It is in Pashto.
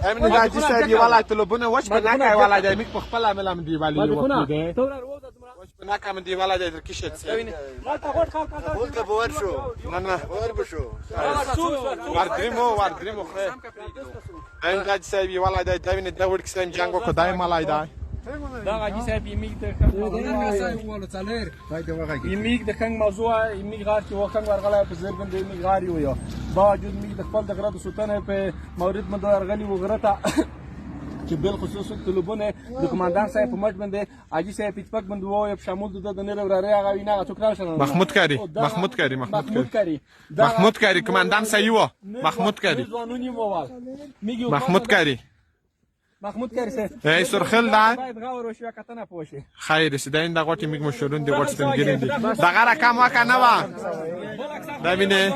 امین حاجی صاحب یوالا طلبونه وش په ناکای والا دی میک په خپل عمل هم دیوالی وکړو دی وش په ناکای هم دیوالا دی تر کیشت سی اول که باور شو نه باور بشو واردریمو خیر امین حاجی صاحب یوالا دی دوینه دا ور کسیم جنگو کو دای مالای دی دا حاجی صاحب یمیک د کنګ موضوع یمیک غار کې وکنګ ورغلی په زرګند یمیک غار یو باوجود میک د خپل د غره د سلطنه په مورید مند ورغلی و غره ته چې بالخصوص طلبونه د کمانډان صاحب په مټ باندې حاجی صاحب اتفاق باندې وو په شمول د نړۍ وراره هغه وینا څوک راشه محمود کاری کمانډان صاحب محمود کاری سه ای سرخل دا باید غاور وشو کتنه پوشه خیر سیداین دا غوټی میګ مشورون دی غوټ ستن ګرین دی دا غره کم وکا نه وا دا وینه